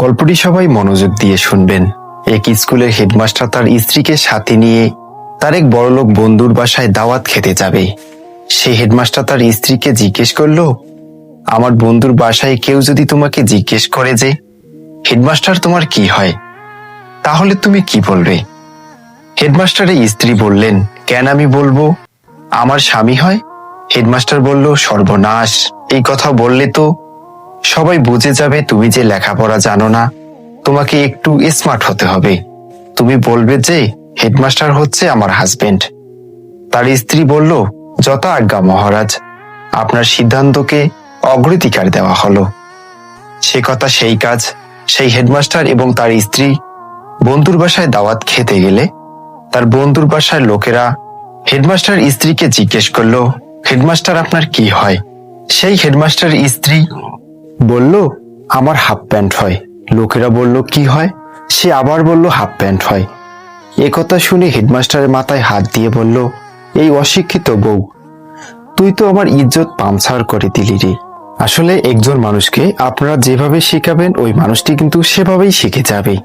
গল্পটি সবাই মনোযোগ দিয়ে শুনবেন। এক স্কুলের হেডমাস্টার তার স্ত্রীকে সাথে নিয়ে তার এক বড়লোক বন্ধুর বাসায় দাওয়াত খেতে যাবে। সেই হেডমাস্টার তার স্ত্রীকে জিজ্ঞেস করলো, আমার বন্ধুর বাসায় কেউ যদি তোমাকে জিজ্ঞেস করে যে হেডমাস্টার তোমার কি হয়, তাহলে তুমি কি বলবে? হেডমাস্টারের স্ত্রী বললেন, কেন আমি বলবো আমার স্বামী হয়? হেডমাস্টার বলল, সর্বনাশ, এই কথা বললে তো সবাই বুঝে যাবে তুমি যে লেখাপড়া জানো না, তোমাকে একটু স্মার্ট হতে হবে। তুমি বলবে যে হেডমাস্টার হচ্ছে আমার হাজবেন্ড। তার স্ত্রী বলল, যথা আজ্ঞা মহারাজ, আপনার সিদ্ধান্তকে অগ্রাধিকার দেওয়া হলো। সে কথা সেই কাজ। সেই হেডমাস্টার এবং তার স্ত্রী বন্ধুর বাসায় দাওয়াত খেতে গেলে তার বন্ধুর বাসার লোকেরা হেডমাস্টার স্ত্রীকে জিজ্ঞেস করলো, হেডমাস্টার আপনার কি হয়? সেই হেডমাস্টার স্ত্রী বলল, আমার হাফ প্যান্ট হয়। লোকেরা বলল, কি হয়? সে আবার বলল, হাফ প্যান্ট হয়। একথা শুনে হেডমাস্টারের মাথায় হাত দিয়ে বলল, এই অশিক্ষিত বউ, তুই তো আমার ইজ্জত পামছাড় করে দিলি রে। আসলে একজন মানুষকে আপনারা যেভাবে শেখাবেন ওই মানুষটি কিন্তু সেভাবেই শিখে যাবে।